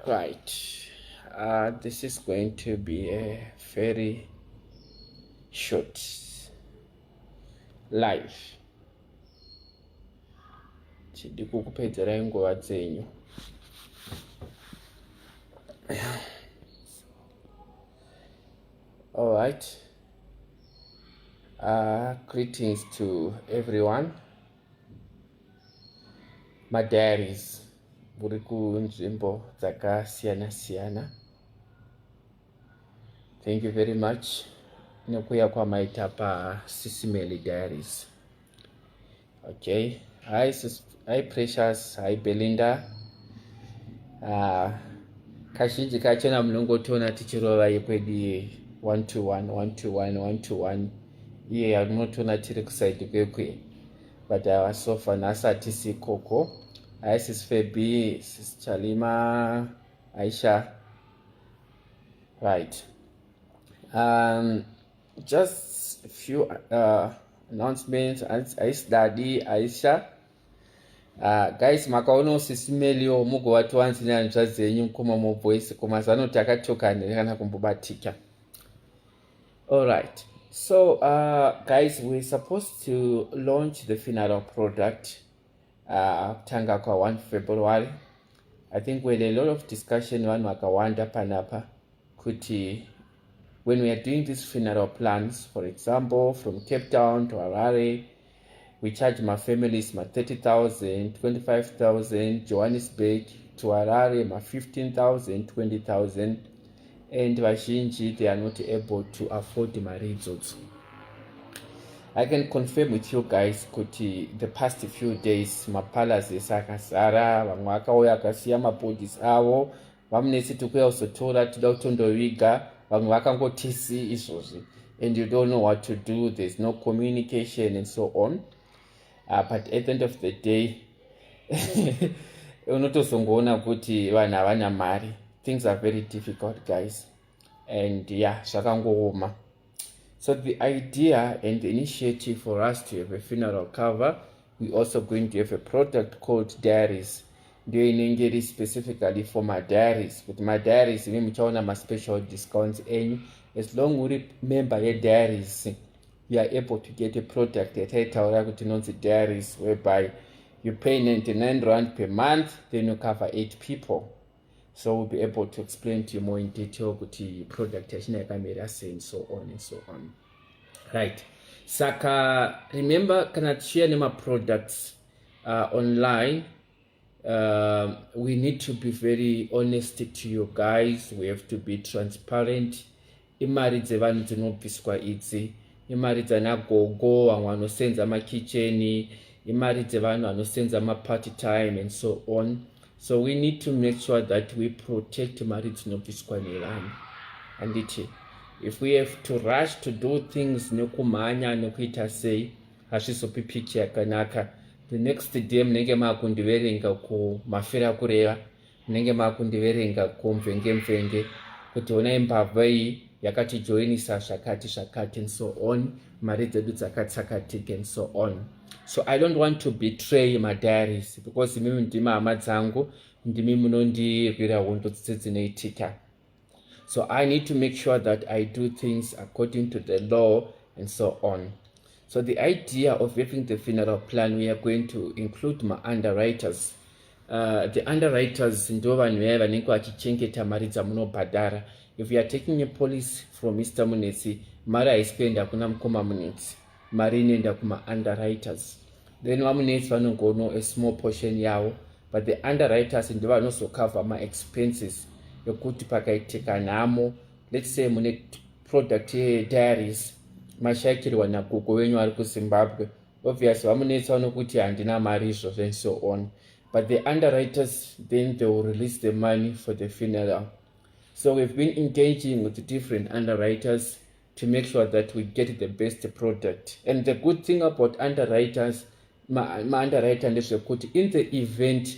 Right. This is going to be a very short live. Chidi kukupedzera nguva dzenyu. All right. Greetings to everyone. My diaries. Muri kunzvimbo dzakasiyana-siyana. Thank you very much. Nekuya kwamaita pa Sis Melly diaries. Okay. Hi Precious. Hi Belinda. Kazhinji kachona munongotoona tichirova yekwedi 1-to-1. Iye yamunotoona tiri kusaidi kwekwe. But so far nhasi hatisi koko. Hi Sis Febi, Sis Chalima, Aisha. Right. Just a few announcements. Ais Daddy, Aisha. Guys, makaona Sis Melly mugovatiwanzi nehanzva dzenyu mukoma muvoice kumazano takatoka kana kumbobatika. All right. So, guys, we're supposed to launch the funeral product tanga kwa 1 February. I think we had a lot of discussion vanhu vakawanda panapa kuti when we are doing these funeral plans, for example, from Cape Town to Harare, we charge my families 30,000, 25,000, Johannesburg to Harare 15,000, 20,000, and vazhinji they are not able to afford my results. I can confirm with you guys kuti the past few days mapalaces akazara, vamwe vakauya akasiya mabodies avo, vamunesi tikuya kuzotora toda kutondoviga, vamwe vakangotisi izvozvi, and you don't know what to do, there's no communication and so on. But at the end of the day, unotozongoona kuti vanhu havana mari. Things are very difficult, guys, and yeah, zvakangooma. So the idea and the initiative for us to have a funeral cover, we're also going to have a product called diaries. Ndio inenge iri specifically for my diaries. With my diaries, imi muchaona ma special discounts enyu. As long uri member ye diaries, you are able to get a product that yataitaura kuti inonzi diaries, whereby you pay 99 rand per month, then you cover 8 people. So we'll be able to explain to you more in detail kuti product yachina yakamira sei and so on and so on. Right. Saka, remember, kana share nema products online, we need to be very honest to you guys. We have to be transparent. Imari dzevanhu dzinobviswa idzi, imari dzanagogo, vamwe vanosenza makicheni, imari dzevanhu vanosenza ma-party time and so on. So we need to make sure that we protect mari dzinobviswa nevanhu. Anditi, if we have to rush to do things nekumhanya nekuita sei, hazvizopi picture yakanaka. The next day munenge maakundiverenga kumafira kureva, munenge maakundiverenga kumvenge kuti onai mbavha iyi yakatijoinisa zvakati and so on, mari dzedu dzakatsakatika and so on. So I don't want to betray my diaries, because mimi ndima hama dzangu, ndimi munondirwira hondo dzese dzinoitika. So I need to make sure that I do things according to the law and so on. So the idea of having the funeral plan, we are going to include my underwriters. The underwriters ndo vanhu vaya vanenge vachichengeta mari dzamunobhadhara. If you are taking a policy from Mr. Munetsi, mari haisi kuenda kuna mukoma Munetsi, mari inoenda kuma underwriters. Then vamunetsi vanongoona a small portion yavo, but the underwriters ndo vanozocover my expenses yokuti pakaitika nhamo, let's say mune product diaries, mashayikirwa nagogo wenyu ari kuZimbabwe, obviously vamunetsi vanokuti handina mari izvozvo and so on. But the underwriters, then they will release the money for the funeral. So we've been engaging with the different underwriters to make sure that we get the best product. And the good thing about underwriters, my underwriter ndezvekuti in the event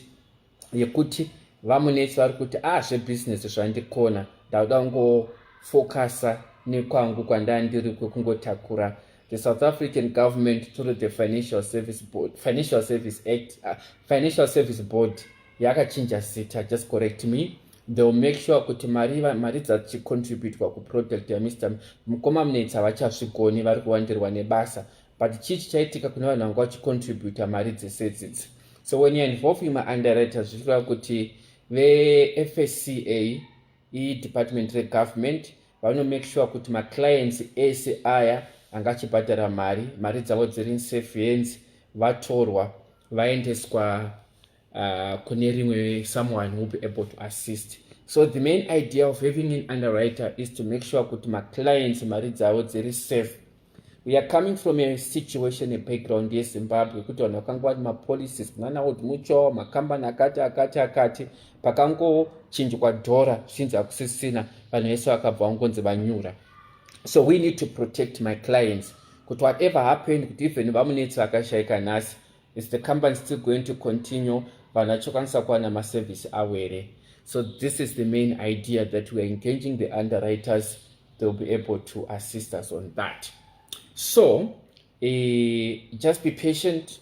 yekuti vamunetsi vari kuti zvebusiness zvandikona, ndauda kungofocusa nekwangu kwandandiri kwekungotakura, the South African government through the Financial Service Board, Financial Service Act, Financial Service Board, yakachinja zita, just correct me. They'll make sure kuti mari dzichicontribute kuproject yaMr Mukoma Mnetsa havachasvigoni vari kuwandirwa nebasa, but chichi chaitika kune vanhu vanga vachicontributa mari dzesedzidzi. So when you're involving my underwriters, zvichireva kuti ve-FSCA, department regovernment, vano make sure kuti maclients ese aya anga achibhadhara mari dzavo dziri in safe hands, vatorwa vaendeswa kune rimwe someone who will be able to assist. So the main idea of having an underwriter is to make sure kuti maclients mari dzavo dziri safe. We are coming from a situation, a background yeZimbabwe, kuti vanhu vakanga vati mapolicies kunanawo mucho makambani akati pakangochinjwa dhora zvinzi hakusisina, vanhu vese vakabva vangonzi vanyura. So we need to protect my clients kuti whatever happened, kuti even vamunetsi vakashayika nhasi, is the company still going to continue, vanhu vachikwanisa kuwana maservice awere. So this is the main idea, that we are engaging the underwriters. They will be able to assist us on that. So just be patient.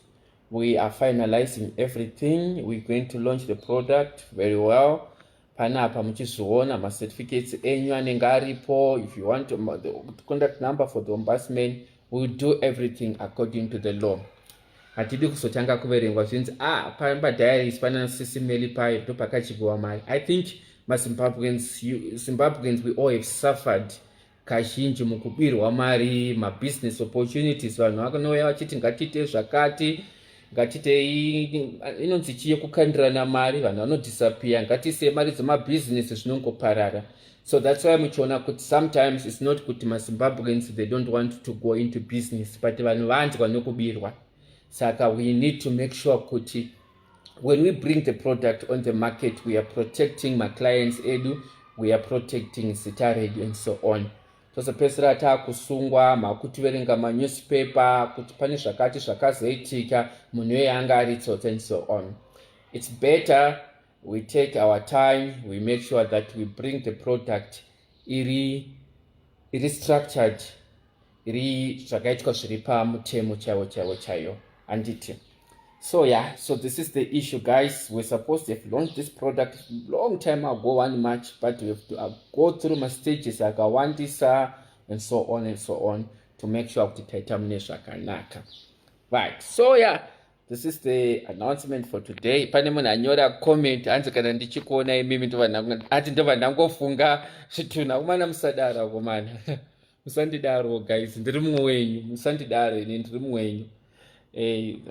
We are finalizing everything. We're going to launch the product very well. Panapa muchizoona ma certificates enyu anenge aripo. If you want the contact number for the ombudsman, we'll do everything according to the law. Hatidi kusotanga kuverengwa zvinzi pamba diaries pana Sis Melly pai ndo pakachipiwa mari. I think Zimbabweans, we all have suffered kazhinji mukubirwa mari, business opportunities, vanhu vakanouya vachiti ngatiite zvakati, ngatiite inonzi chiye kukandirana mari, vanhu vanodisappear, ngatiise mari dzemabusiness zvinongoparara. So that's why muchiona kuti sometimes it's not kuti maZimbabweans they don't want to go into business, but vanhu vanzwa nokubirwa. Saka we need to make sure kuti when we bring the product on the market, we are protecting my clients edu, we are protecting zita redu and so on. Tosapedzisira taakusungwa makutiverenga manewspaper kuti pane zvakati zvakazoitika, munhu uye anga ari tsotsi and so on. It's better we take our time, we make sure that we bring the product iri structured, iri zvakaitwa zviri pamutemo chaiwo handiti. So yeah, so this is the issue, guys. We're supposed to have launched this product long time ago, 1 March, but we have to go through my stages like a wandisa and so on to make sure that taitamunesha kanaka. Right, so yeah, this is the announcement for today. Pane munhu anyora comment hanzi kana ndichikuona imimi ati ndobva ndangofunga zvitunha kumana musadaro komana. Musandidaro guys, ndiri mumwe wenyu, musandidaro ini ndiri mumwe wenyu.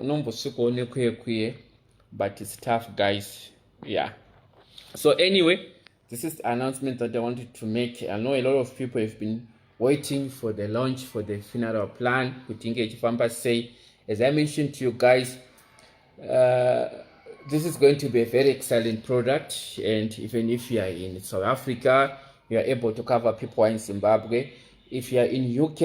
Unombosvikawo nekuyekuye, but it's tough, guys. Yeah. So anyway, this is the announcement that I wanted to make. I know a lot of people have been waiting for the launch for the funeral plan. As I mentioned to you guys, this is going to be a very excellent product, and even if you are in South Africa, you are able to cover people in Zimbabwe. If you are in UK,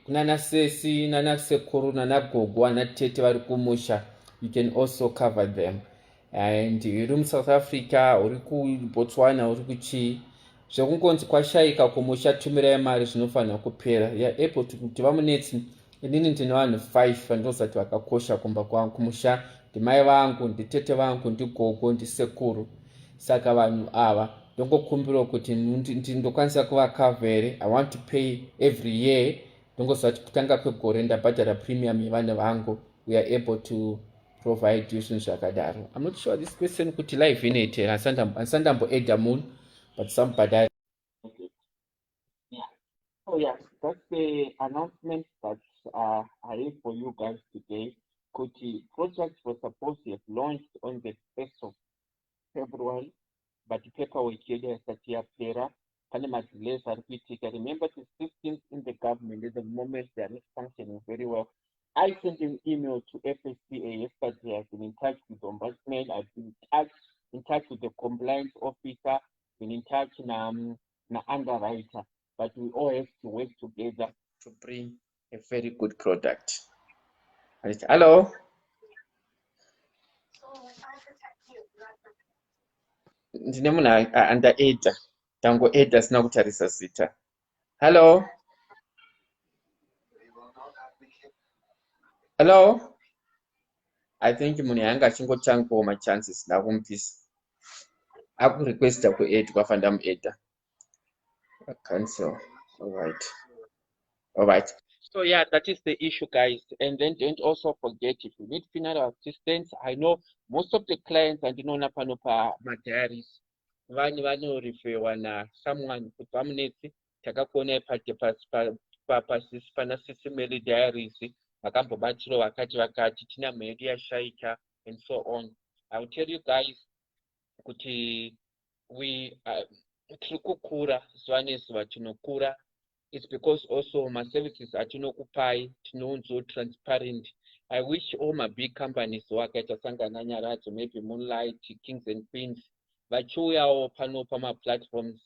kunana sesi, nana sekuru, nana gogo, nana tete vari kumusha, you can also cover them. And uri mu South Africa, uri ku Botswana, uri kuchi, zvekungonzi kwashaika kumusha tumirai mari zvinofanira kupera. You are able to kuti vamunetsi, inini ndine vanhu 5 vandosati vakakosha kumba kwangu kumusha, ndimai vangu, nditete vangu, ndigogo, ndisekuru. Saka vanhu ava ndongokumbira kuti ndokwanisa kuvakavhere. I want to pay every year. Ndongozati kutanga kwegore ndabhadhara premium yevana vangu. We are able to provide you zvinhu zvakadaro. I'm not sure this question kuti live inete asandamboedha munhu, but somebody. Yeah. So yeah, that's the announcement that I have for you guys today. Kuti project was supposed to have launched on the 1st of February, but the paperwork here hasati yapera. Pane madelays ari kuitika. Remember, the systems in the government at the moment, they are not functioning very well. I sent an email to FSCA yesterday. I've been in touch with the ombudsman. I've been in touch with the compliance officer. Been in touch na underwriter. But we all have to work together to bring a very good product. Hello. Ndine munhu underedha. Tangoedha sina kutarisa zita. Hello. Hello? I think munhu yanga achingotangawo machances ndakumupisa. Akurequesta kuadd kwafanda muedda. Cancel. All right. So yeah, that is the issue, guys. And then don't also forget, if you need funeral assistance, I know most of the clients and napanopa my diaries. Vano refer na someone kuti vamunetsi takakuona pana Sis Melly diaries vakambobatsiro vakati tina mheri yashaika and so on. I will tell you guys kuti we tiri kukura zuva nezuva tinokura. It's because also my services atinokupai tinounzo transparent. I wish all my big companies wakaita sangana nyaradzo, maybe Moonlight, Kings and Queens, vachiuyawo pano pama platforms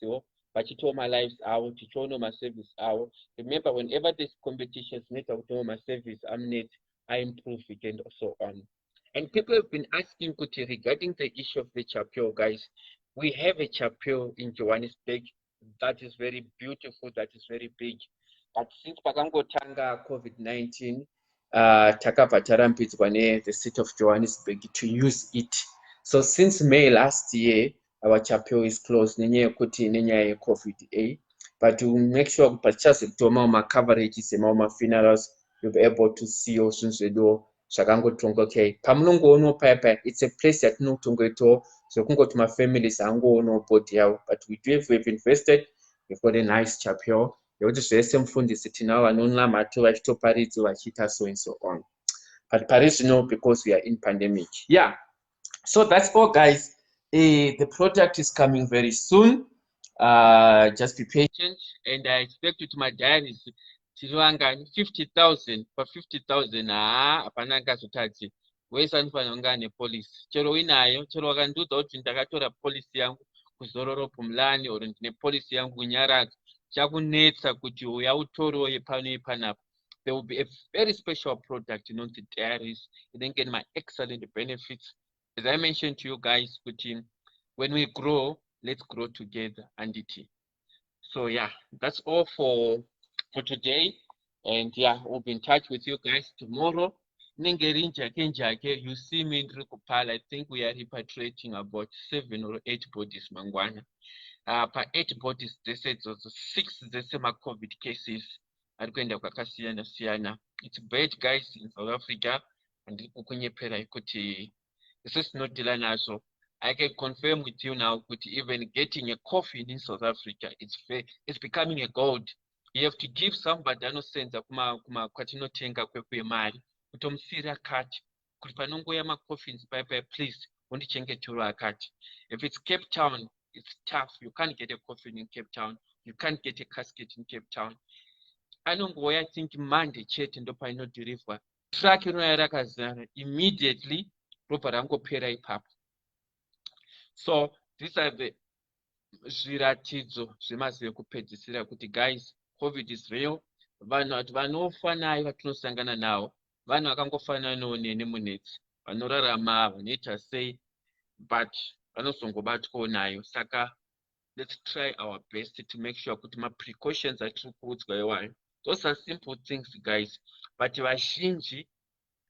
vachitowo my lives avo, tichiona my service avo. Remember, whenever there's competitions, neta kuti my service amnet, I improve it and so on. And people have been asking kuti regarding the issue of the chapel, guys. We have a chapel in Johannesburg that is very beautiful, that is very big. But since pakangotanga COVID-19, takabva tarambidzwa the city of Johannesburg to use it. So since May last year, our chapel is closed nenyaya yeCOVID. But to make sure pachazotoma macoverages emauma funerals, you'll be able to see also zvedu zvakangotongoke pamunongoona paipa. It's a place yatinotongoitawo zvekungoti mafamilies angoonawo body yavo. But we've invested. We've got a nice chapel yekuti zvese mufundisi tinavo vanonamato vachitoparidza vachiita so and so on. But Paris, because we are in pandemic. Yeah. So that's all, guys. The product is coming very soon. Just be patient, and I expect it my diaries. 50,000 for 50,000. Hapana ngazotadzi. Wese anofanira kunge ane polisi. Chero uinayo, chero wakandiudza kuti ndakatora polisi yangu kuzororo pumlani or ndine polisi yangu kunyaradza, chakunetsa kuti uya utorewo yepano yepanapa. There will be a very special product inonzi diaries. Inenge my excellent benefits. As I mentioned to you guys, when we grow, let's grow together and it. So yeah, that's all for today. And yeah, we'll be in touch with you guys tomorrow. You see me in Rikupal. I think we are repatriating about 7 or 8 bodies, Mangwana. Per 8 bodies, they said those 6 the same COVID cases. It's bad, guys, in South Africa. And this is not Dilanaso. I can confirm with you now that even getting a coffin in South Africa, it's becoming a gold. You have to give somebody no sense of kwatinotenga kwemari kutomsira kati kuti panongoya macoffins please undichengetero akati. If it's Cape Town, it's tough. You can't get a coffin in Cape Town. You can't get a casket in Cape Town. Anongoya, I think Monday chete ndo painodhirivwa truck inoya rakazara immediately ropa rangopera ipapo. So these are the zviratidzo zvemazive kupedzisira kuti guys, COVID is real. Vanhu vanofa nayo vatinosangana navo vanhu vakangofananawo neni munetsi vanorarama vanoita sei, but vanozongobatwawo nayo. Saka let's try our best to make sure kuti maprecautions atiri kuudzwa iwayo, those are simple things, guys, but vazhinji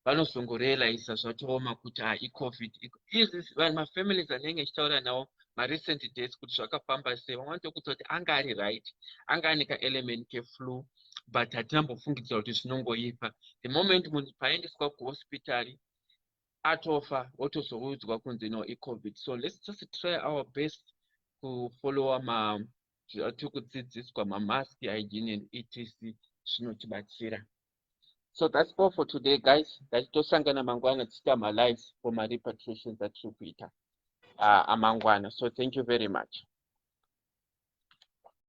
vanozongorealiza zvatioma kuti iCOVID. Izvi vanhu mafamilies anenge achitaura nawo marecent days kuti zvakafamba sei, vamwanotokuta kuti anga ari right, anga ane kaelement keflu, but hatinambofungidzira kuti zvinongoipa. The moment munhu paendeswa kuhospitari atofa otozoudzwa kunzi no iCOVID. So let's just try our best kufollowa zvatiri kudzidziswa, mamask, hygiene and etc. zvinotibatsira. So that's all for today, guys. Tatosangana mangwana tichita my lives for my repatriations that tiri kuita amangwana. So thank you very much.